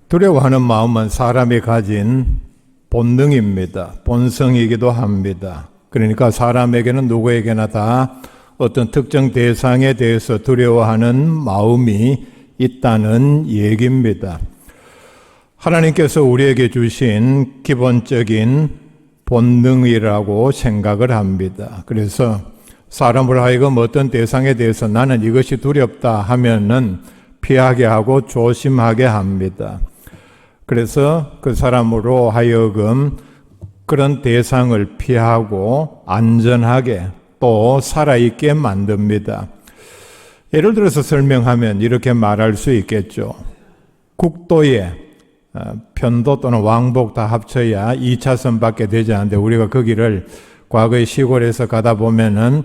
두려워하는 마음은 사람이 가진 본능입니다. 본성이기도 합니다. 그러니까 사람에게는 누구에게나 다 어떤 특정 대상에 대해서 두려워하는 마음이 있다는 얘기입니다. 하나님께서 우리에게 주신 기본적인 본능이라고 생각을 합니다. 그래서 사람을 하여금 어떤 대상에 대해서 나는 이것이 두렵다 하면은 피하게 하고 조심하게 합니다. 그래서 그 사람으로 하여금 그런 대상을 피하고 안전하게 또 살아있게 만듭니다. 예를 들어서 설명하면 이렇게 말할 수 있겠죠. 국도에 편도 또는 왕복 다 합쳐야 2차선밖에 되지 않는데 우리가 그 길을 과거에 시골에서 가다 보면은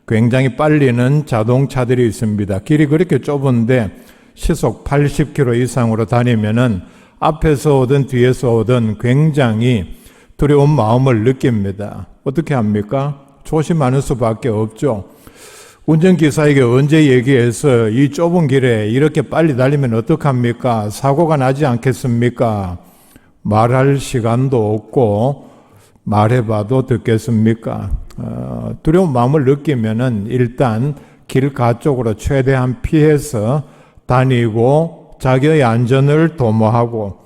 굉장히 빨리는 자동차들이 있습니다. 길이 그렇게 좁은데 시속 80km 이상으로 다니면은 앞에서 오든 뒤에서 오든 굉장히 두려운 마음을 느낍니다. 어떻게 합니까? 조심하는 수밖에 없죠. 운전기사에게 언제 얘기해서 이 좁은 길에 이렇게 빨리 달리면 어떡합니까? 사고가 나지 않겠습니까? 말할 시간도 없고 말해봐도 듣겠습니까? 두려운 마음을 느끼면은 일단 길가 쪽으로 최대한 피해서 다니고 자기의 안전을 도모하고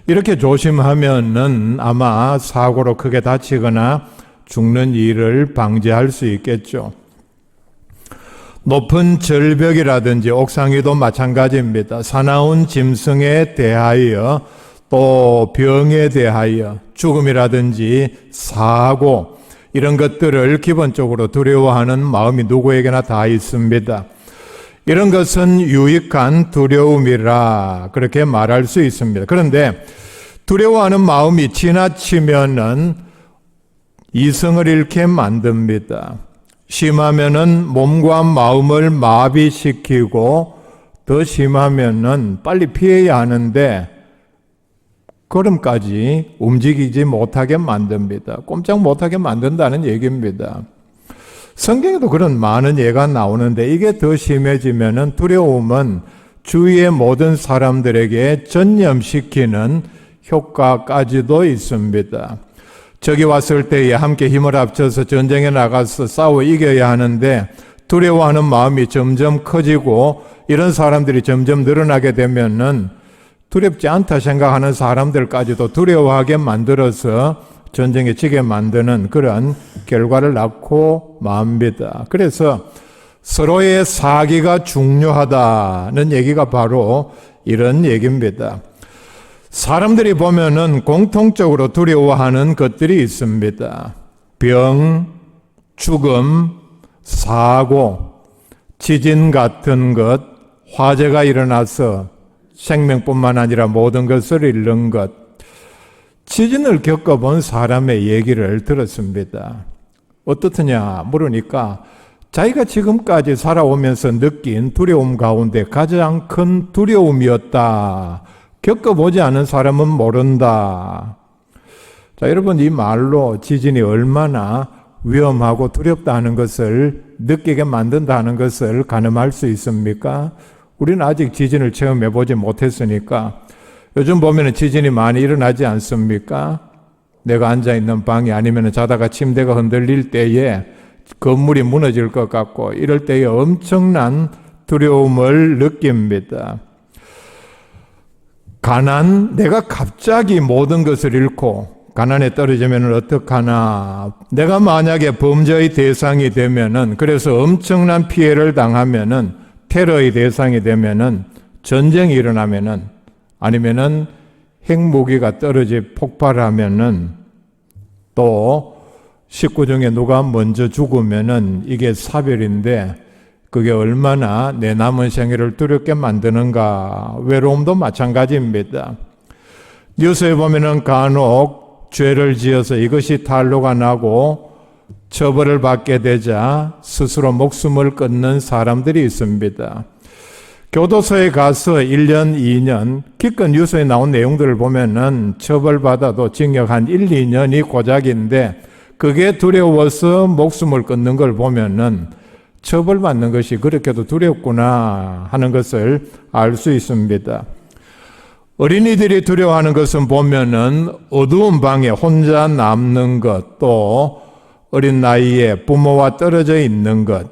이렇게 조심하면은 아마 사고로 크게 다치거나 죽는 일을 방지할 수 있겠죠. 높은 절벽이라든지 옥상 위도 마찬가지입니다. 사나운 짐승에 대하여 또 병에 대하여 죽음이라든지 사고 이런 것들을 기본적으로 두려워하는 마음이 누구에게나 다 있습니다. 이런 것은 유익한 두려움이라 그렇게 말할 수 있습니다. 그런데 두려워하는 마음이 지나치면은 이성을 잃게 만듭니다. 심하면은 몸과 마음을 마비시키고 더 심하면은 빨리 피해야 하는데 걸음까지 움직이지 못하게 만듭니다. 꼼짝 못하게 만든다는 얘기입니다. 성경에도 그런 많은 예가 나오는데 이게 더 심해지면은 두려움은 주위의 모든 사람들에게 전염시키는 효과까지도 있습니다. 적이 왔을 때에 함께 힘을 합쳐서 전쟁에 나가서 싸워 이겨야 하는데 두려워하는 마음이 점점 커지고 이런 사람들이 점점 늘어나게 되면은 두렵지 않다 생각하는 사람들까지도 두려워하게 만들어서 전쟁에 지게 만드는 그런 결과를 낳고 맙니다. 그래서 서로의 사기가 중요하다는 얘기가 바로 이런 얘기입니다. 사람들이 보면은 공통적으로 두려워하는 것들이 있습니다. 병, 죽음, 사고, 지진 같은 것, 화재가 일어나서 생명뿐만 아니라 모든 것을 잃는 것. 지진을 겪어본 사람의 얘기를 들었습니다. 어떻느냐 물으니까 자기가 지금까지 살아오면서 느낀 두려움 가운데 가장 큰 두려움이었다. 겪어보지 않은 사람은 모른다. 자, 여러분 이 말로 지진이 얼마나 위험하고 두렵다 하는 것을 느끼게 만든다 하는 것을 가늠할 수 있습니까? 우리는 아직 지진을 체험해보지 못했으니까 요즘 보면 지진이 많이 일어나지 않습니까? 내가 앉아있는 방이 아니면 자다가 침대가 흔들릴 때에 건물이 무너질 것 같고 이럴 때에 엄청난 두려움을 느낍니다. 가난, 내가 갑자기 모든 것을 잃고 가난에 떨어지면 어떡하나. 내가 만약에 범죄의 대상이 되면은 그래서 엄청난 피해를 당하면은 테러의 대상이 되면은 전쟁이 일어나면은 아니면은 핵무기가 폭발하면은 또 식구 중에 누가 먼저 죽으면은 이게 사별인데 그게 얼마나 내 남은 생애를 두렵게 만드는가. 외로움도 마찬가지입니다. 뉴스에 보면은 간혹 죄를 지어서 이것이 탄로가 나고 처벌을 받게 되자 스스로 목숨을 끊는 사람들이 있습니다. 교도소에 가서 1년, 2년 기껏 뉴스에 나온 내용들을 보면은 처벌받아도 징역 한 1, 2년이 고작인데 그게 두려워서 목숨을 끊는 걸 보면은 처벌받는 것이 그렇게도 두렵구나 하는 것을 알 수 있습니다. 어린이들이 두려워하는 것은 보면은 어두운 방에 혼자 남는 것, 또 어린 나이에 부모와 떨어져 있는 것,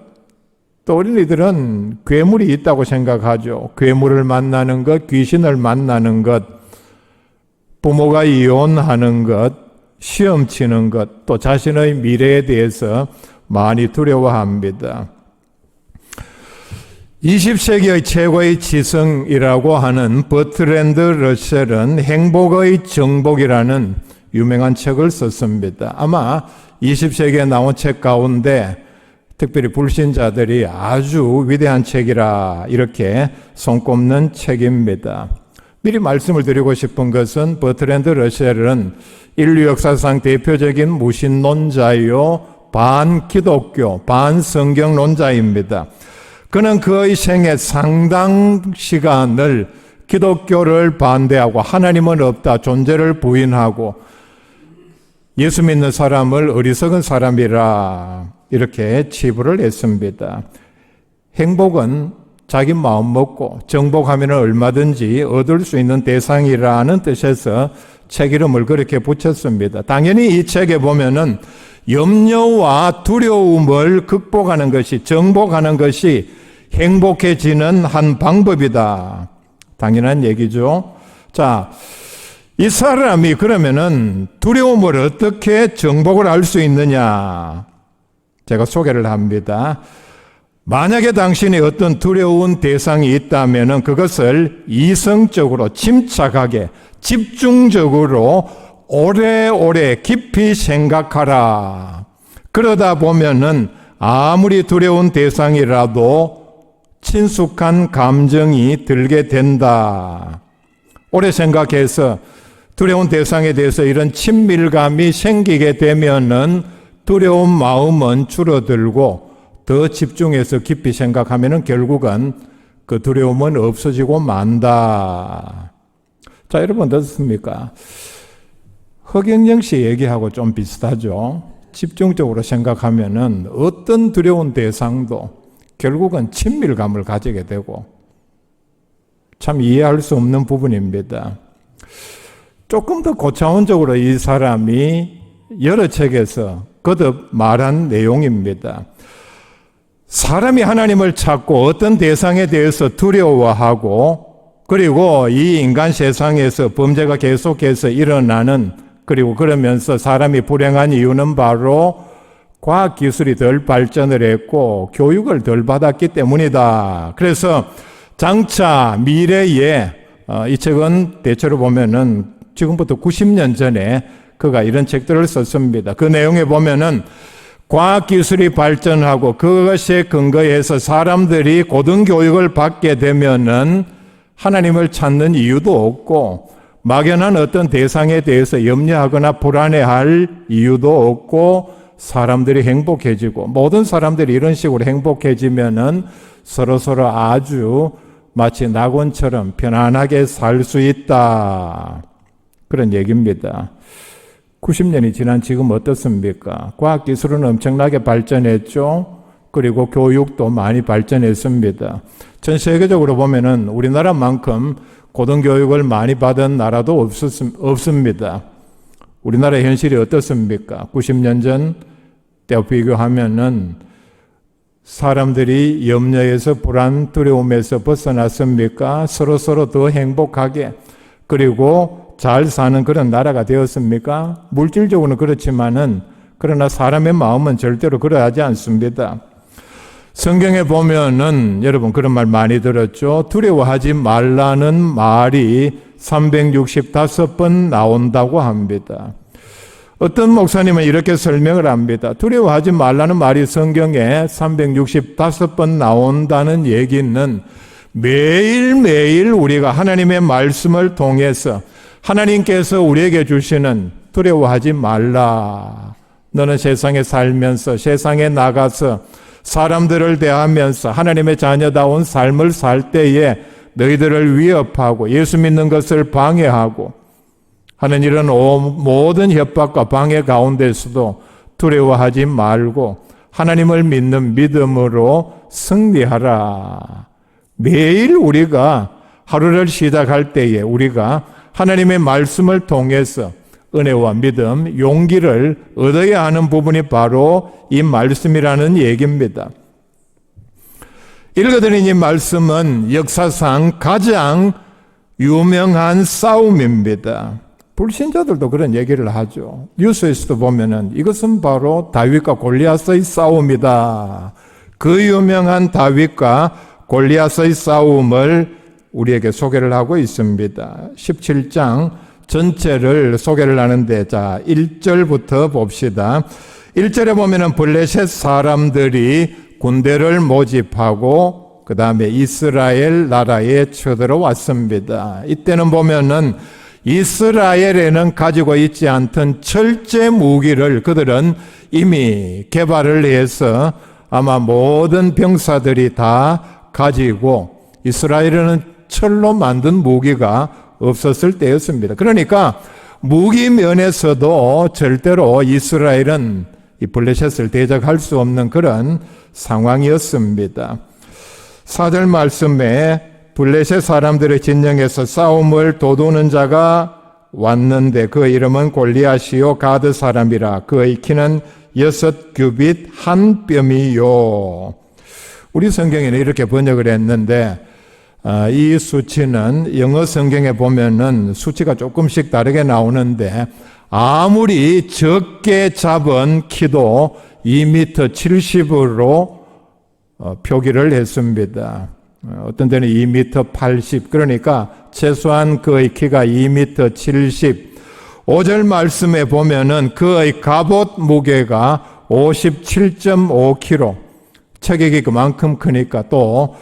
또 어린이들은 괴물이 있다고 생각하죠. 괴물을 만나는 것, 귀신을 만나는 것, 부모가 이혼하는 것, 시험 치는 것, 또 자신의 미래에 대해서 많이 두려워합니다. 20세기의 최고의 지성이라고 하는 버트랜드 러셀은 행복의 정복이라는 유명한 책을 썼습니다. 아마 20세기에 나온 책 가운데 특별히 불신자들이 아주 위대한 책이라 이렇게 손꼽는 책입니다. 미리 말씀을 드리고 싶은 것은 버트랜드 러셀은 인류 역사상 대표적인 무신론자요, 반기독교, 반성경론자입니다. 그는 그의 생애 상당 시간을 기독교를 반대하고 하나님은 없다, 존재를 부인하고 예수 믿는 사람을 어리석은 사람이라 이렇게 치부를 했습니다. 행복은 자기 마음 먹고 정복하면 얼마든지 얻을 수 있는 대상이라는 뜻에서 책 이름을 그렇게 붙였습니다. 당연히 이 책에 보면은 염려와 두려움을 극복하는 것이, 정복하는 것이 행복해지는 한 방법이다. 당연한 얘기죠. 자, 이 사람이 그러면은 두려움을 어떻게 정복을 할 수 있느냐? 제가 소개를 합니다. 만약에 당신이 어떤 두려운 대상이 있다면은 그것을 이성적으로, 침착하게, 집중적으로 오래오래 깊이 생각하라. 그러다 보면은 아무리 두려운 대상이라도 친숙한 감정이 들게 된다. 오래 생각해서 두려운 대상에 대해서 이런 친밀감이 생기게 되면은 두려운 마음은 줄어들고 더 집중해서 깊이 생각하면은 결국은 그 두려움은 없어지고 만다. 자, 여러분 어떻습니까? 허경영 씨 얘기하고 좀 비슷하죠. 집중적으로 생각하면은 어떤 두려운 대상도 결국은 친밀감을 가지게 되고 참 이해할 수 없는 부분입니다. 조금 더 고차원적으로 이 사람이 여러 책에서 거듭 말한 내용입니다. 사람이 하나님을 찾고 어떤 대상에 대해서 두려워하고 그리고 이 인간 세상에서 범죄가 계속해서 일어나는, 그리고 그러면서 사람이 불행한 이유는 바로 과학기술이 덜 발전을 했고 교육을 덜 받았기 때문이다. 그래서 장차 미래에 이 책은 대체로 보면은 지금부터 90년 전에 그가 이런 책들을 썼습니다. 그 내용에 보면은 과학기술이 발전하고 그것에 근거해서 사람들이 고등교육을 받게 되면은 하나님을 찾는 이유도 없고 막연한 어떤 대상에 대해서 염려하거나 불안해할 이유도 없고 사람들이 행복해지고, 모든 사람들이 이런 식으로 행복해지면은 서로서로 아주 마치 낙원처럼 편안하게 살 수 있다. 그런 얘기입니다. 90년이 지난 지금 어떻습니까? 과학기술은 엄청나게 발전했죠. 그리고 교육도 많이 발전했습니다. 전 세계적으로 보면은 우리나라만큼 고등교육을 많이 받은 나라도 없습니다. 우리나라의 현실이 어떻습니까? 90년 전 때와 비교하면은 사람들이 염려에서 불안, 두려움에서 벗어났습니까? 서로서로 더 행복하게, 그리고 잘 사는 그런 나라가 되었습니까? 물질적으로는 그렇지만은 그러나 사람의 마음은 절대로 그러하지 않습니다. 성경에 보면은 여러분 그런 말 많이 들었죠. 두려워하지 말라는 말이 365번 나온다고 합니다. 어떤 목사님은 이렇게 설명을 합니다. 두려워하지 말라는 말이 성경에 365번 나온다는 얘기는 매일매일 우리가 하나님의 말씀을 통해서 하나님께서 우리에게 주시는 두려워하지 말라. 너는 세상에 살면서, 세상에 나가서 사람들을 대하면서 하나님의 자녀다운 삶을 살 때에 너희들을 위협하고 예수 믿는 것을 방해하고 하는 이런 모든 협박과 방해 가운데서도 두려워하지 말고 하나님을 믿는 믿음으로 승리하라. 매일 우리가 하루를 시작할 때에 우리가 하나님의 말씀을 통해서 은혜와 믿음, 용기를 얻어야 하는 부분이 바로 이 말씀이라는 얘기입니다. 읽어드린 이 말씀은 역사상 가장 유명한 싸움입니다. 불신자들도 그런 얘기를 하죠. 뉴스에서도 보면은 이것은 바로 다윗과 골리앗의 싸움이다. 그 유명한 다윗과 골리앗의 싸움을 우리에게 소개를 하고 있습니다. 17장 전체를 소개를 하는데, 자, 1절부터 봅시다. 1절에 보면은 블레셋 사람들이 군대를 모집하고 그 다음에 이스라엘 나라에 쳐들어왔습니다. 이때는 보면은 이스라엘에는 가지고 있지 않던 철제 무기를 그들은 이미 개발을 해서 아마 모든 병사들이 다 가지고, 이스라엘에는 철로 만든 무기가 없었을 때였습니다. 그러니까 무기 면에서도 절대로 이스라엘은 이 블레셋을 대적할 수 없는 그런 상황이었습니다. 4절 말씀에 블레셋 사람들의 진영에서 싸움을 도두는 자가 왔는데 그 이름은 골리앗이요 가드 사람이라. 그의 키는 6규빗 한 뼘이요. 우리 성경에는 이렇게 번역을 했는데, 이 수치는 영어 성경에 보면은 수치가 조금씩 다르게 나오는데, 아무리 적게 잡은 키도 2m 70으로 표기를 했습니다. 어떤 데는 2m 80, 그러니까 최소한 그의 키가 2m 70. 5절 말씀에 보면은 그의 갑옷 무게가 57.5kg. 체격이 그만큼 크니까 또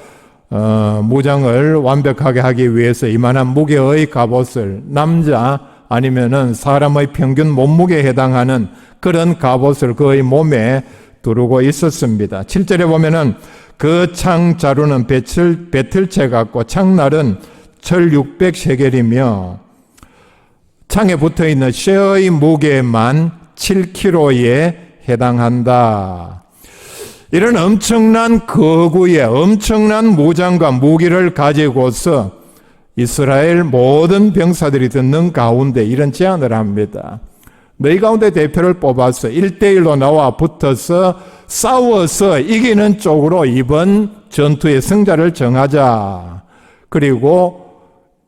무장을 완벽하게 하기 위해서 이만한 무게의 갑옷을, 남자 아니면은 사람의 평균 몸무게에 해당하는 그런 갑옷을 그의 몸에 두르고 있었습니다. 7절에 보면은 그 창 자루는 배틀채 같고 창날은 철 600세겔이며 창에 붙어있는 쇠의 무게만 7kg에 해당한다. 이런 엄청난 거구에 엄청난 무장과 무기를 가지고서 이스라엘 모든 병사들이 듣는 가운데 이런 제안을 합니다. 너희 가운데 대표를 뽑아서 1대1로 나와 붙어서 싸워서 이기는 쪽으로 이번 전투의 승자를 정하자. 그리고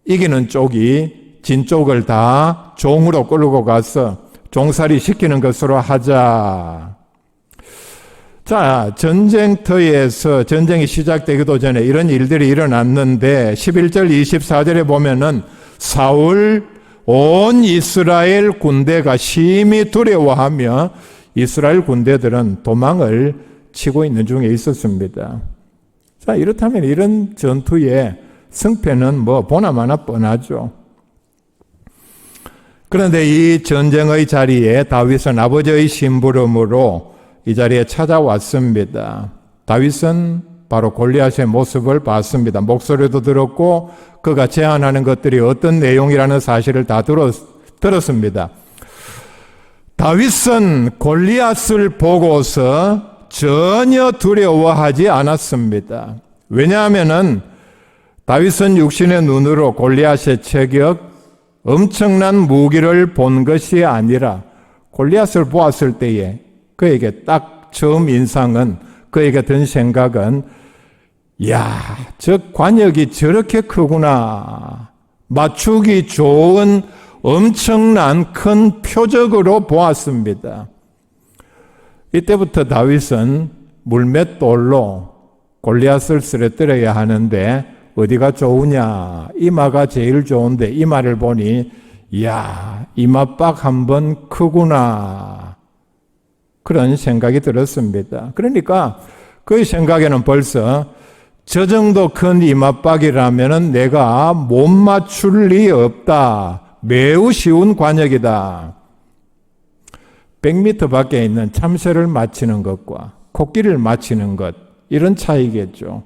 이기는 쪽이 진 쪽을 다 종으로 끌고 가서 종살이 시키는 것으로 하자. 자, 전쟁터에서 전쟁이 시작되기도 전에 이런 일들이 일어났는데 11절 24절에 보면은 사울 온 이스라엘 군대가 심히 두려워하며 이스라엘 군대들은 도망을 치고 있는 중에 있었습니다. 자, 이렇다면 이런 전투의 승패는 뭐 보나마나 뻔하죠. 그런데 이 전쟁의 자리에 다윗은 아버지의 심부름으로 이 자리에 찾아왔습니다. 다윗은 바로 골리앗의 모습을 봤습니다. 목소리도 들었고 그가 제안하는 것들이 어떤 내용이라는 사실을 다 들었습니다. 다윗은 골리앗을 보고서 전혀 두려워하지 않았습니다. 왜냐하면은 다윗은 육신의 눈으로 골리앗의 체격, 엄청난 무기를 본 것이 아니라 골리앗을 보았을 때에 그에게 딱 처음 인상은, 그에게 든 생각은, 야, 저 관역이 저렇게 크구나. 맞추기 좋은 엄청난 큰 표적으로 보았습니다. 이때부터 다윗은 물맷돌로 골리앗을 쓰러뜨려야 하는데 어디가 좋으냐? 이마가 제일 좋은데 이마를 보니 이야, 이마박 한번 크구나. 그런 생각이 들었습니다. 그러니까 그의 생각에는 벌써 저 정도 큰 이마박이라면 내가 못 맞출 리 없다. 매우 쉬운 관역이다. 100m 밖에 있는 참새를 맞히는 것과 코끼리를 맞히는 것, 이런 차이겠죠.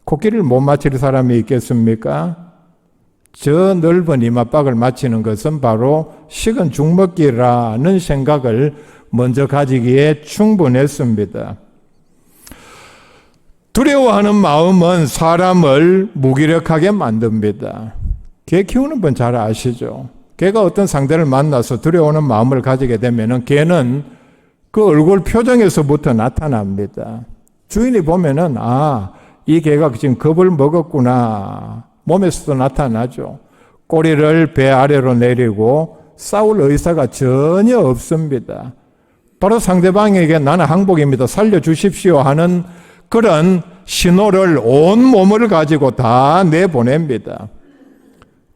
코끼리를 못 맞힐 사람이 있겠습니까? 저 넓은 이마박을 맞히는 것은 바로 식은 죽먹기라는 생각을 먼저 가지기에 충분했습니다. 두려워하는 마음은 사람을 무기력하게 만듭니다. 개 키우는 분 잘 아시죠? 개가 어떤 상대를 만나서 두려워하는 마음을 가지게 되면 개는 그 얼굴 표정에서부터 나타납니다. 주인이 보면은 이 개가 지금 겁을 먹었구나. 몸에서도 나타나죠. 꼬리를 배 아래로 내리고 싸울 의사가 전혀 없습니다. 바로 상대방에게 나는 항복입니다. 살려주십시오 하는 그런 신호를 온 몸을 가지고 다 내보냅니다.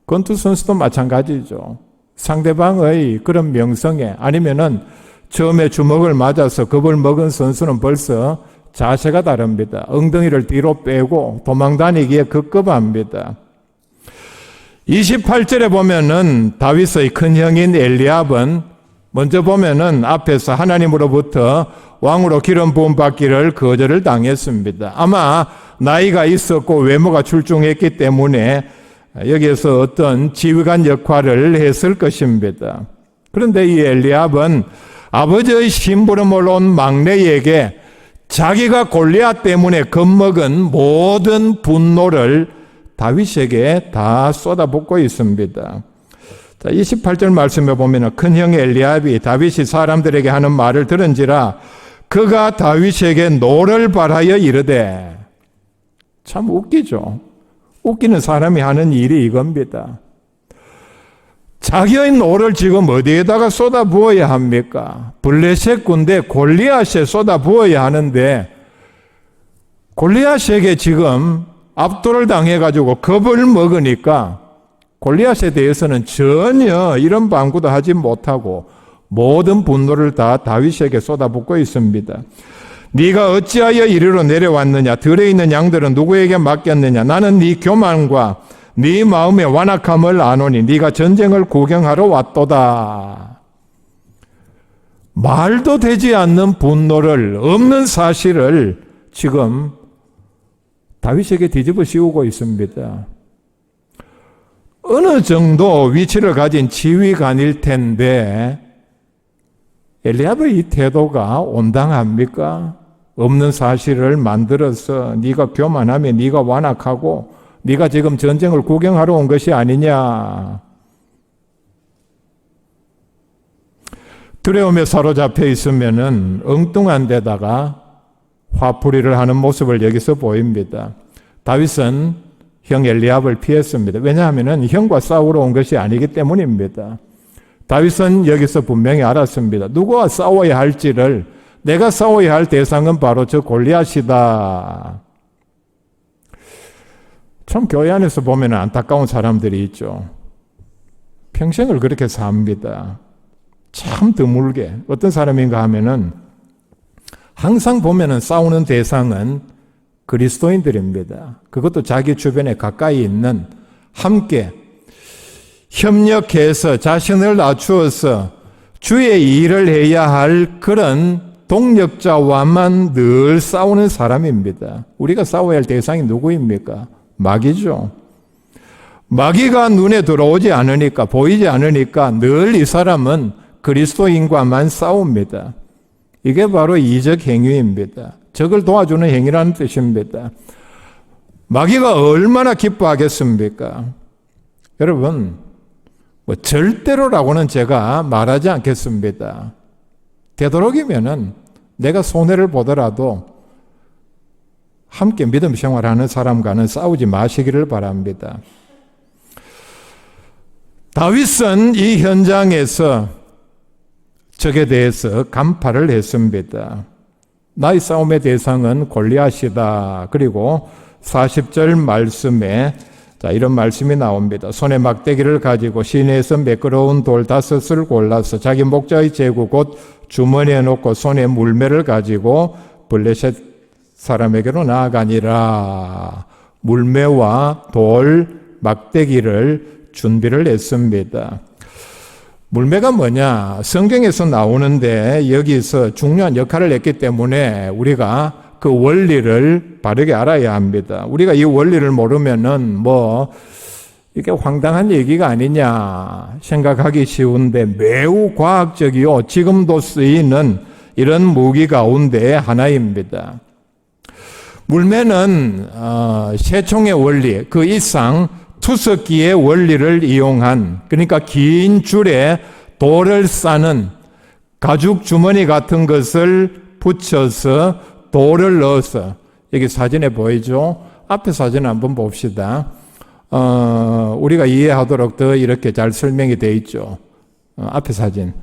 권투 선수도 마찬가지죠. 상대방의 그런 명성에 아니면은 처음에 주먹을 맞아서 겁을 먹은 선수는 벌써 자세가 다릅니다. 엉덩이를 뒤로 빼고 도망다니기에 급급합니다. 28절에 보면은 다윗의 큰 형인 엘리압은 먼저 보면은 앞에서 하나님으로부터 왕으로 기름 부음 받기를 거절을 당했습니다. 아마 나이가 있었고 외모가 출중했기 때문에 여기에서 어떤 지휘관 역할을 했을 것입니다. 그런데 이 엘리압은 아버지의 심부름을 온 막내에게 자기가 골리앗 때문에 겁먹은 모든 분노를 다윗에게 다 쏟아붓고 있습니다. 자, 28절 말씀에 보면 큰형 엘리압이 다윗이 사람들에게 하는 말을 들은지라 그가 다윗에게 노를 바라여 이르되, 참 웃기죠. 웃기는 사람이 하는 일이 이겁니다. 자기의 노를 지금 어디에다가 쏟아부어야 합니까? 블레셋 군대 골리앗에 쏟아부어야 하는데 골리앗에게 지금 압도를 당해가지고 겁을 먹으니까 골리앗에 대해서는 전혀 이런 방구도 하지 못하고 모든 분노를 다 다윗에게 쏟아붓고 있습니다. 네가 어찌하여 이리로 내려왔느냐? 들에 있는 양들은 누구에게 맡겼느냐? 나는 네 교만과 네 마음의 완악함을 아노니 네가 전쟁을 구경하러 왔도다. 말도 되지 않는 분노를, 없는 사실을 지금 다윗에게 뒤집어 씌우고 있습니다. 어느 정도 위치를 가진 지휘관일 텐데 엘리압의 이 태도가 온당합니까? 없는 사실을 만들어서 네가 교만하면 네가 완악하고 네가 지금 전쟁을 구경하러 온 것이 아니냐. 두려움에 사로잡혀 있으면은 엉뚱한 데다가 화풀이를 하는 모습을 여기서 보입니다. 다윗은 형 엘리압을 피했습니다. 왜냐하면 형과 싸우러 온 것이 아니기 때문입니다. 다윗은 여기서 분명히 알았습니다. 누구와 싸워야 할지를, 내가 싸워야 할 대상은 바로 저 골리앗이다. 참 교회 안에서 보면 안타까운 사람들이 있죠. 평생을 그렇게 삽니다. 참 드물게. 어떤 사람인가 하면은 항상 보면은 싸우는 대상은 그리스도인들입니다. 그것도 자기 주변에 가까이 있는, 함께 협력해서 자신을 낮추어서 주의 일을 해야 할 그런 동력자와만 늘 싸우는 사람입니다. 우리가 싸워야 할 대상이 누구입니까? 마귀죠. 마귀가 눈에 들어오지 않으니까, 보이지 않으니까 늘 이 사람은 그리스도인과만 싸웁니다. 이게 바로 이적 행위입니다. 적을 도와주는 행위라는 뜻입니다. 마귀가 얼마나 기뻐하겠습니까? 여러분, 절대로라고는 제가 말하지 않겠습니다. 되도록이면은 내가 손해를 보더라도 함께 믿음 생활하는 사람과는 싸우지 마시기를 바랍니다. 다윗은 이 현장에서 적에 대해서 간파를 했습니다. 나의 싸움의 대상은 골리앗이다. 그리고 40절 말씀에 이런 말씀이 나옵니다. 손에 막대기를 가지고 시내에서 매끄러운 돌 5을 골라서 자기 목자의 제구 곧 주머니에 놓고 손에 물매를 가지고 블레셋 사람에게로 나아가니라. 물매와 돌, 막대기를 준비를 했습니다. 물매가 뭐냐? 성경에서 나오는데 여기서 중요한 역할을 했기 때문에 우리가 그 원리를 바르게 알아야 합니다. 우리가 이 원리를 모르면은 이게 황당한 얘기가 아니냐 생각하기 쉬운데 매우 과학적이요. 지금도 쓰이는 이런 무기 가운데 하나입니다. 물매는 세총의 원리, 그 이상 투석기의 원리를 이용한, 그러니까 긴 줄에 돌을 싸는 가죽 주머니 같은 것을 붙여서 돌을 넣어서, 여기 사진에 보이죠? 앞에 사진 한번 봅시다. 우리가 이해하도록 더 이렇게 잘 설명이 되어 있죠. 앞에 사진.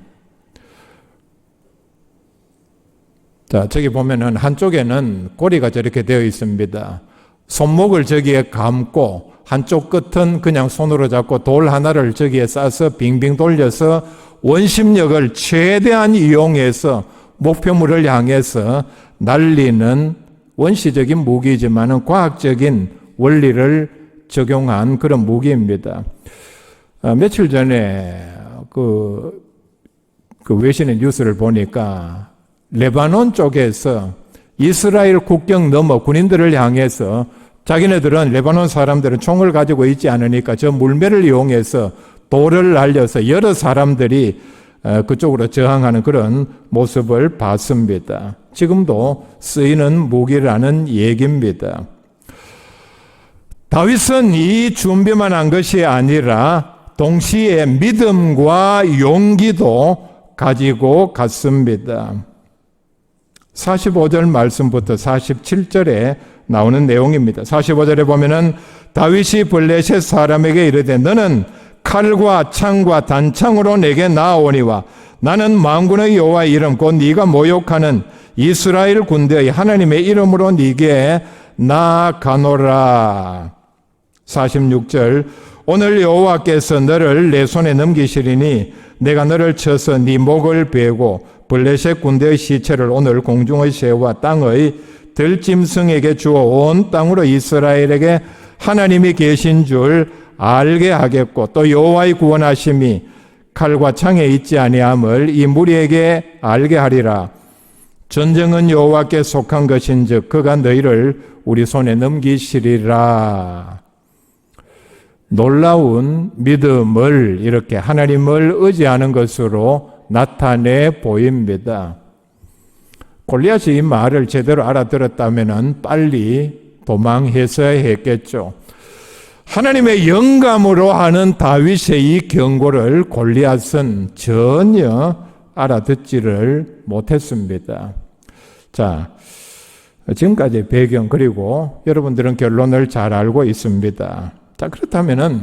자, 저기 보면은 한쪽에는 고리가 저렇게 되어 있습니다. 손목을 저기에 감고 한쪽 끝은 그냥 손으로 잡고 돌 하나를 저기에 싸서 빙빙 돌려서 원심력을 최대한 이용해서 목표물을 향해서 날리는 원시적인 무기이지만은 과학적인 원리를 적용한 그런 무기입니다. 며칠 전에 그 외신의 뉴스를 보니까 레바논 쪽에서 이스라엘 국경 넘어 군인들을 향해서 자기네들은 레바논 사람들은 총을 가지고 있지 않으니까 저 물매를 이용해서 돌을 날려서 여러 사람들이 그쪽으로 저항하는 그런 모습을 봤습니다. 지금도 쓰이는 무기라는 얘기입니다. 다윗은 이 준비만 한 것이 아니라 동시에 믿음과 용기도 가지고 갔습니다. 45절 말씀부터 47절에 나오는 내용입니다. 45절에 보면은 다윗이 블레셋 사람에게 이르되 너는 칼과 창과 단창으로 내게 나아오니와 나는 만군의 여호와의 이름 곧 네가 모욕하는 이스라엘 군대의 하나님의 이름으로 네게 나아가노라. 46절 오늘 여호와께서 너를 내 손에 넘기시리니 내가 너를 쳐서 네 목을 베고 블레셋 군대의 시체를 오늘 공중의 새와 땅의 들짐승에게 주어 온 땅으로 이스라엘에게 하나님이 계신 줄 알게 하겠고 또 여호와의 구원하심이 칼과 창에 있지 아니함을 이 무리에게 알게 하리라. 전쟁은 여호와께 속한 것인즉 그가 너희를 우리 손에 넘기시리라. 놀라운 믿음을 이렇게 하나님을 의지하는 것으로 나타내 보입니다. 골리앗이 이 말을 제대로 알아들었다면 빨리 도망했어야 했겠죠. 하나님의 영감으로 하는 다윗의 이 경고를 골리앗은 전혀 알아듣지를 못했습니다. 자, 지금까지 배경 그리고 여러분들은 결론을 잘 알고 있습니다. 자, 그렇다면은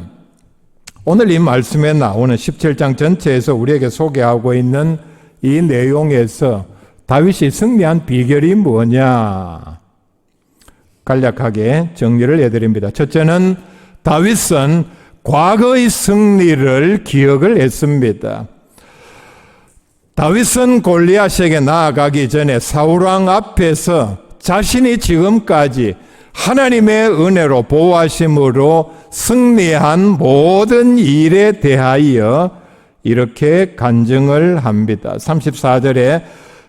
오늘 이 말씀에 나오는 17장 전체에서 우리에게 소개하고 있는 이 내용에서 다윗이 승리한 비결이 뭐냐? 간략하게 정리를 해드립니다. 첫째는 다윗은 과거의 승리를 기억을 했습니다. 다윗은 골리앗에게 나아가기 전에 사울왕 앞에서 자신이 지금까지 하나님의 은혜로 보호하심으로 승리한 모든 일에 대하여 이렇게 간증을 합니다. 34절에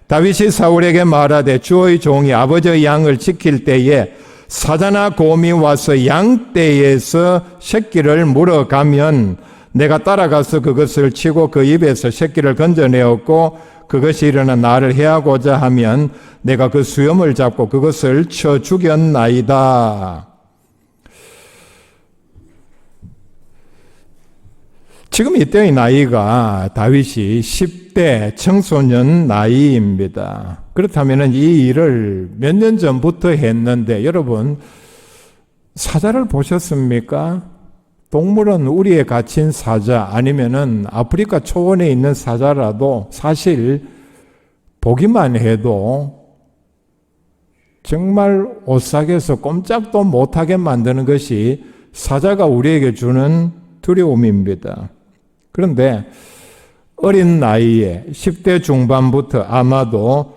다윗이 사울에게 말하되 주의 종이 아버지의 양을 지킬 때에 사자나 곰이 와서 양떼에서 새끼를 물어가면 내가 따라가서 그것을 치고 그 입에서 새끼를 건져내었고 그것이 일어나 나를 해하고자 하면 내가 그 수염을 잡고 그것을 쳐 죽였나이다. 지금 이때의 나이가 다윗이 10대 청소년 나이입니다. 그렇다면 이 일을 몇 년 전부터 했는데 여러분 사자를 보셨습니까? 동물은 우리에 갇힌 사자 아니면은 아프리카 초원에 있는 사자라도 사실 보기만 해도 정말 오싹해서 꼼짝도 못하게 만드는 것이 사자가 우리에게 주는 두려움입니다. 그런데 어린 나이에 10대 중반부터 아마도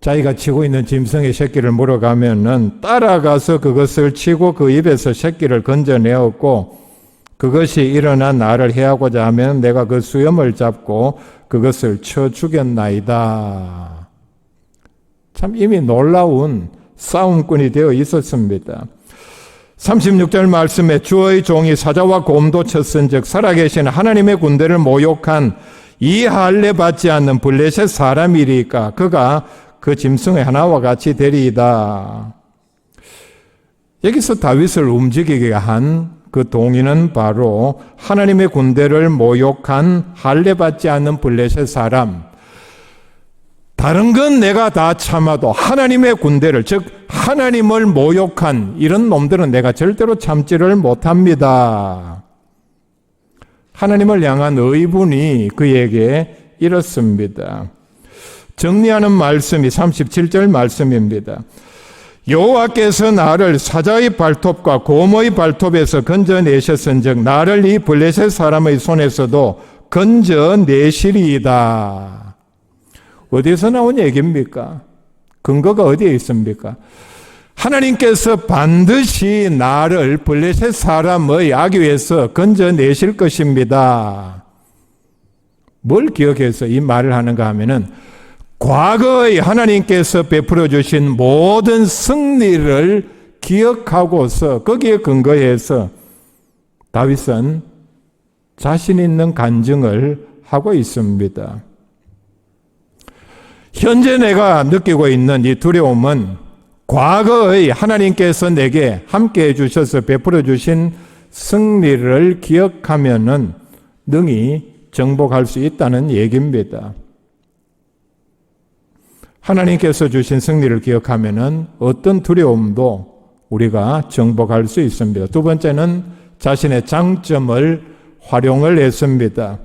자기가 치고 있는 짐승의 새끼를 물어가면은 따라가서 그것을 치고 그 입에서 새끼를 건져내었고 그것이 일어나 나를 해하고자 하면 내가 그 수염을 잡고 그것을 쳐 죽였나이다. 참 이미 놀라운 싸움꾼이 되어 있었습니다. 36절 말씀에 주의 종이 사자와 곰도 쳤은즉 살아계신 하나님의 군대를 모욕한 이 할례 받지 않는 블레셋 사람이리까 그가 그 짐승의 하나와 같이 되리이다. 여기서 다윗을 움직이게 한 그 동의는 바로 하나님의 군대를 모욕한 할례받지 않는 블레셋 사람, 다른 건 내가 다 참아도 하나님의 군대를, 즉 하나님을 모욕한 이런 놈들은 내가 절대로 참지를 못합니다. 하나님을 향한 의분이 그에게 이렇습니다. 정리하는 말씀이 37절 말씀입니다. 여호와께서 나를 사자의 발톱과 곰의 발톱에서 건져내셨은즉 나를 이 블레셋 사람의 손에서도 건져내시리이다. 어디서 나온 얘기입니까? 근거가 어디에 있습니까? 하나님께서 반드시 나를 블레셋 사람의 악위에서 건져내실 것입니다. 뭘 기억해서 이 말을 하는가 하면은 과거의 하나님께서 베풀어 주신 모든 승리를 기억하고서 거기에 근거해서 다윗은 자신 있는 간증을 하고 있습니다. 현재 내가 느끼고 있는 이 두려움은 과거의 하나님께서 내게 함께 해주셔서 베풀어 주신 승리를 기억하면은 능히 정복할 수 있다는 얘기입니다. 하나님께서 주신 승리를 기억하면은 어떤 두려움도 우리가 정복할 수 있습니다. 두 번째는 자신의 장점을 활용을 했습니다.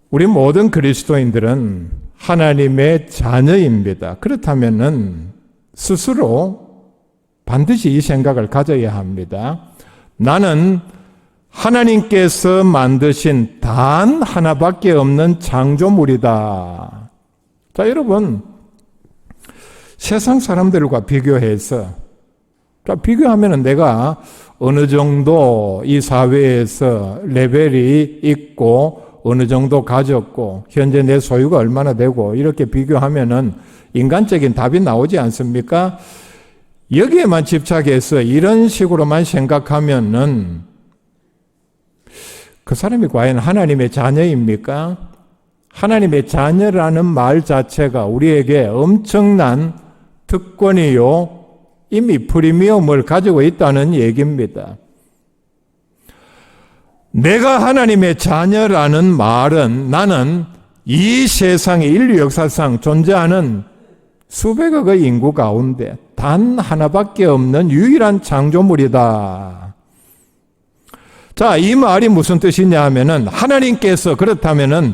우리 모든 그리스도인들은 하나님의 자녀입니다. 그렇다면은 스스로 반드시 이 생각을 가져야 합니다. 나는 하나님께서 만드신 단 하나밖에 없는 창조물이다. 자, 여러분, 세상 사람들과 비교해서, 비교하면 내가 어느 정도 이 사회에서 레벨이 있고, 어느 정도 가졌고, 현재 내 소유가 얼마나 되고, 이렇게 비교하면은 인간적인 답이 나오지 않습니까? 여기에만 집착해서 이런 식으로만 생각하면은 그 사람이 과연 하나님의 자녀입니까? 하나님의 자녀라는 말 자체가 우리에게 엄청난 특권이요, 이미 프리미엄을 가지고 있다는 얘기입니다. 내가 하나님의 자녀라는 말은 나는 이 세상의 인류 역사상 존재하는 수백억의 인구 가운데 단 하나밖에 없는 유일한 창조물이다. 자, 이 말이 무슨 뜻이냐 하면은 하나님께서 그렇다면은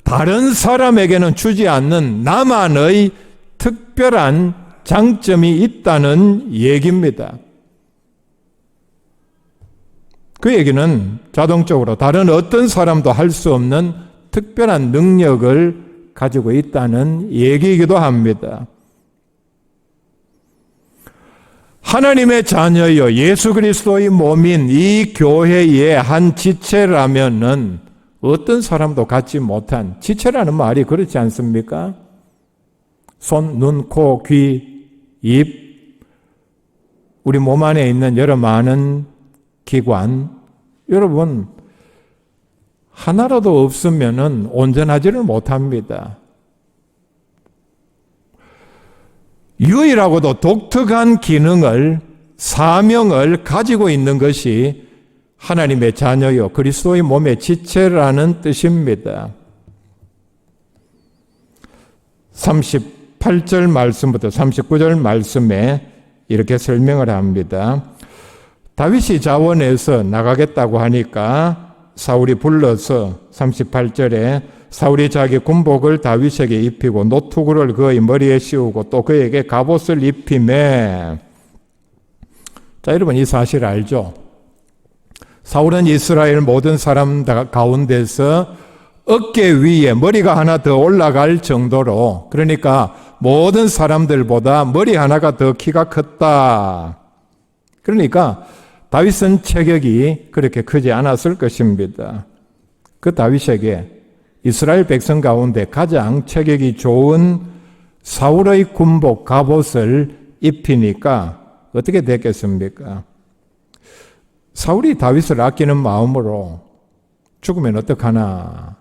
다른 사람에게는 주지 않는 나만의 특별한 장점이 있다는 얘기입니다. 그 얘기는 자동적으로 다른 어떤 사람도 할 수 없는 특별한 능력을 가지고 있다는 얘기이기도 합니다. 하나님의 자녀여 예수 그리스도의 몸인 이 교회의 한 지체라면은 어떤 사람도 갖지 못한, 지체라는 말이 그렇지 않습니까? 손, 눈, 코, 귀, 입, 우리 몸 안에 있는 여러 많은 기관, 여러분 하나라도 없으면은 온전하지를 못합니다. 유일하고도 독특한 기능을, 사명을 가지고 있는 것이 하나님의 자녀요 그리스도의 몸의 지체라는 뜻입니다. 38절 말씀부터 39절 말씀에 이렇게 설명을 합니다. 다윗이 자원해서 나가겠다고 하니까 사울이 불러서 38절에 사울이 자기 군복을 다윗에게 입히고 노투구를 그의 머리에 씌우고 또 그에게 갑옷을 입히매. 자, 여러분 이 사실 알죠? 사울은 이스라엘 모든 사람 가운데서 어깨 위에 머리가 하나 더 올라갈 정도로, 그러니까 모든 사람들보다 머리 하나가 더 키가 컸다. 그러니까 다윗은 체격이 그렇게 크지 않았을 것입니다. 그 다윗에게 이스라엘 백성 가운데 가장 체격이 좋은 사울의 군복 갑옷을 입히니까 어떻게 됐겠습니까? 사울이 다윗을 아끼는 마음으로 죽으면 어떡하나,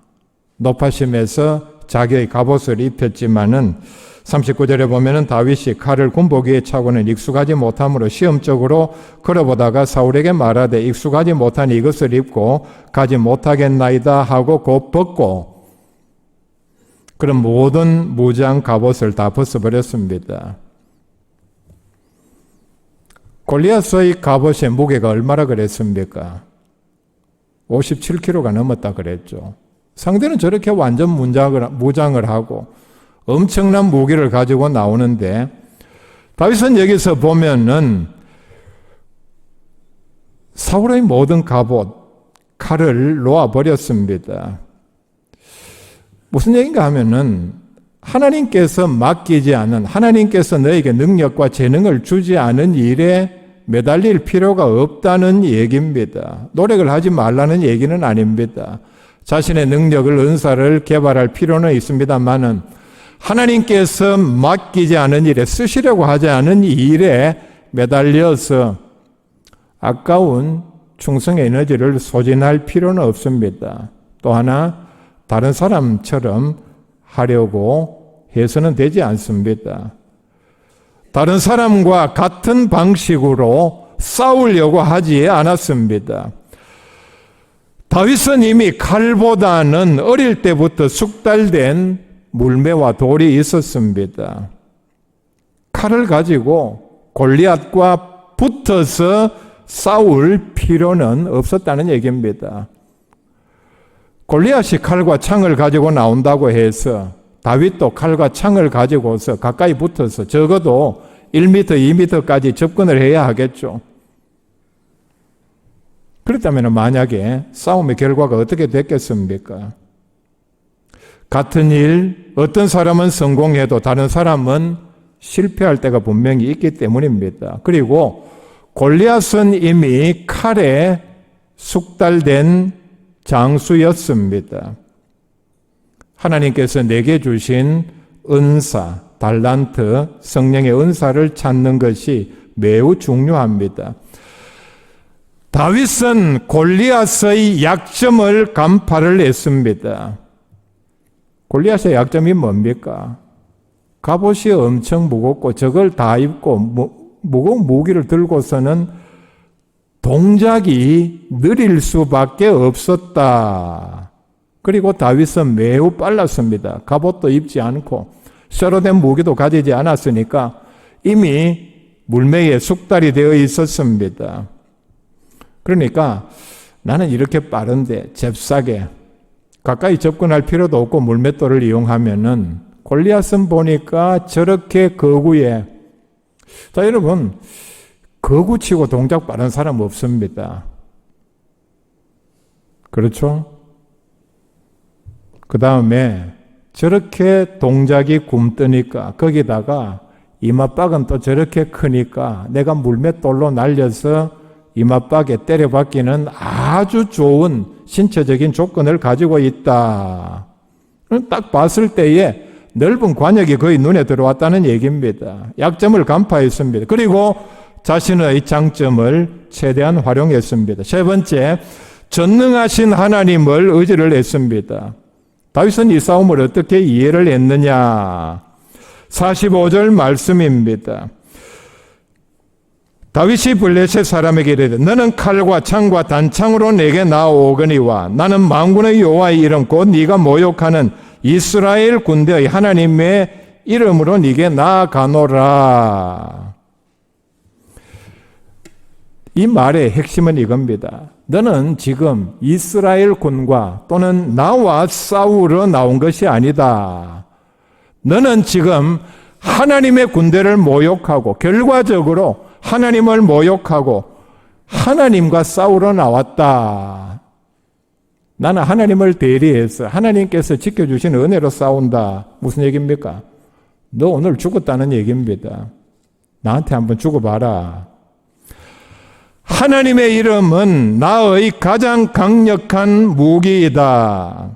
노파심에서 자기의 갑옷을 입혔지만은 39절에 보면은 다윗이 칼을 군복위에 차고는 익숙하지 못함으로 시험적으로 걸어보다가 사울에게 말하되 익숙하지 못한 이것을 입고 가지 못하겠나이다 하고 곧 벗고 그런 모든 무장 갑옷을 다 벗어버렸습니다. 골리앗의 갑옷의 무게가 얼마나 그랬습니까? 57kg가 넘었다 그랬죠. 상대는 저렇게 완전 무장을 하고 엄청난 무기를 가지고 나오는데 다윗은 여기서 보면은 사울의 모든 갑옷, 칼을 놓아버렸습니다. 무슨 얘기인가 하면은 하나님께서 맡기지 않은, 하나님께서 너에게 능력과 재능을 주지 않은 일에 매달릴 필요가 없다는 얘기입니다. 노력을 하지 말라는 얘기는 아닙니다. 자신의 능력을, 은사를 개발할 필요는 있습니다만은 하나님께서 맡기지 않은 일에, 쓰시려고 하지 않은 일에 매달려서 아까운 충성의 에너지를 소진할 필요는 없습니다. 또 하나, 다른 사람처럼 하려고 해서는 되지 않습니다. 다른 사람과 같은 방식으로 싸우려고 하지 않았습니다. 다윗은 이미 칼보다는 어릴 때부터 숙달된 물매와 돌이 있었습니다. 칼을 가지고 골리앗과 붙어서 싸울 필요는 없었다는 얘기입니다. 골리앗이 칼과 창을 가지고 나온다고 해서 다윗도 칼과 창을 가지고서 가까이 붙어서 적어도 1m, 2m까지 접근을 해야 하겠죠. 그렇다면 만약에 싸움의 결과가 어떻게 됐겠습니까? 같은 일, 어떤 사람은 성공해도 다른 사람은 실패할 때가 분명히 있기 때문입니다. 그리고 골리앗은 이미 칼에 숙달된 장수였습니다. 하나님께서 내게 주신 은사, 달란트, 성령의 은사를 찾는 것이 매우 중요합니다. 다윗은 골리앗의 약점을 간파를 했습니다. 골리앗의 약점이 뭡니까? 갑옷이 엄청 무겁고 저걸 다 입고 무거운 무기를 들고서는 동작이 느릴 수밖에 없었다. 그리고 다윗은 매우 빨랐습니다. 갑옷도 입지 않고 쇠로 된 무기도 가지지 않았으니까 이미 물매에 숙달이 되어 있었습니다. 그러니까 나는 이렇게 빠른데 잽싸게 가까이 접근할 필요도 없고 물맷돌을 이용하면은 골리앗은 보니까 저렇게 거구에, 자 여러분, 거구치고 동작 빠른 사람 없습니다. 그렇죠? 그 다음에 저렇게 동작이 굼뜨니까 거기다가 이마박은 또 저렇게 크니까 내가 물맷돌로 날려서 이마박에 때려박기는 아주 좋은 신체적인 조건을 가지고 있다. 딱 봤을 때에 넓은 관역이 거의 눈에 들어왔다는 얘기입니다. 약점을 간파했습니다. 그리고 자신의 장점을 최대한 활용했습니다. 세 번째, 전능하신 하나님을 의지를 했습니다. 다윗은 이 싸움을 어떻게 이해를 했느냐? 45절 말씀입니다. 다윗이 블레셋 사람에게 이르되 너는 칼과 창과 단창으로 내게 나오거니와 나는 만군의 여호와의 이름 곧 네가 모욕하는 이스라엘 군대의 하나님의 이름으로 네게 나아가노라. 이 말의 핵심은 이겁니다. 너는 지금 이스라엘 군과 또는 나와 싸우러 나온 것이 아니다. 너는 지금 하나님의 군대를 모욕하고 결과적으로 하나님을 모욕하고 하나님과 싸우러 나왔다. 나는 하나님을 대리해서 하나님께서 지켜주신 은혜로 싸운다. 무슨 얘기입니까? 너 오늘 죽었다는 얘기입니다. 나한테 한번 죽어봐라. 하나님의 이름은 나의 가장 강력한 무기이다.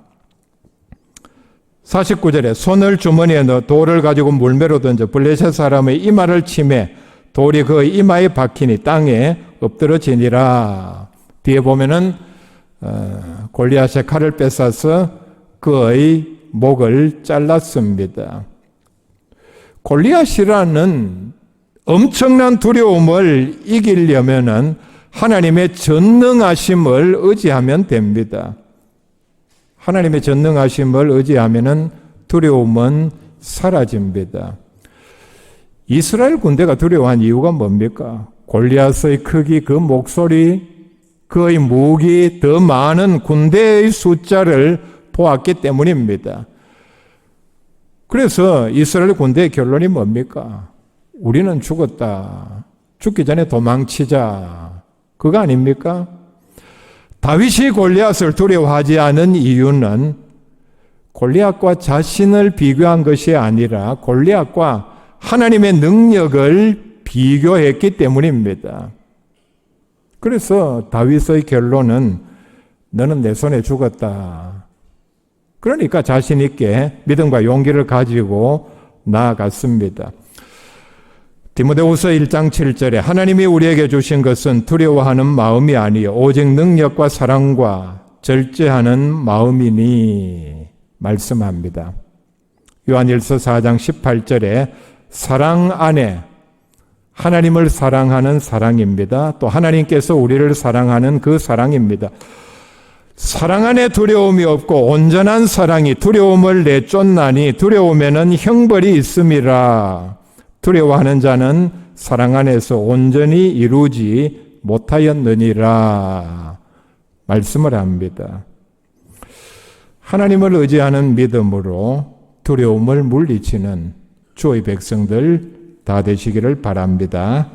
49절에 손을 주머니에 넣어 돌을 가지고 물매로 던져 블레셋 사람의 이마를 치매 돌이 그 이마에 박히니 땅에 엎드러지니라. 뒤에 보면은 골리앗의 칼을 뺏어서 그의 목을 잘랐습니다. 골리앗이라는 엄청난 두려움을 이기려면은 하나님의 전능하심을 의지하면 됩니다. 하나님의 전능하심을 의지하면은 두려움은 사라집니다. 이스라엘 군대가 두려워한 이유가 뭡니까? 골리앗의 크기, 그 목소리, 그의 무기, 더 많은 군대의 숫자를 보았기 때문입니다. 그래서 이스라엘 군대의 결론이 뭡니까? 우리는 죽었다. 죽기 전에 도망치자. 그거 아닙니까? 다윗이 골리앗을 두려워하지 않은 이유는 골리앗과 자신을 비교한 것이 아니라 골리앗과 하나님의 능력을 비교했기 때문입니다. 그래서 다윗의 결론은 너는 내 손에 죽었다. 그러니까 자신 있게 믿음과 용기를 가지고 나아갔습니다. 디모데후서 1장 7절에 하나님이 우리에게 주신 것은 두려워하는 마음이 아니요 오직 능력과 사랑과 절제하는 마음이니 말씀합니다. 요한일서 4장 18절에 사랑 안에 하나님을 사랑하는 사랑입니다. 또 하나님께서 우리를 사랑하는 그 사랑입니다. 사랑 안에 두려움이 없고 온전한 사랑이 두려움을 내쫓나니 두려움에는 형벌이 있음이라. 두려워하는 자는 사랑 안에서 온전히 이루지 못하였느니라 말씀을 합니다. 하나님을 의지하는 믿음으로 두려움을 물리치는 주의 백성들 다 되시기를 바랍니다.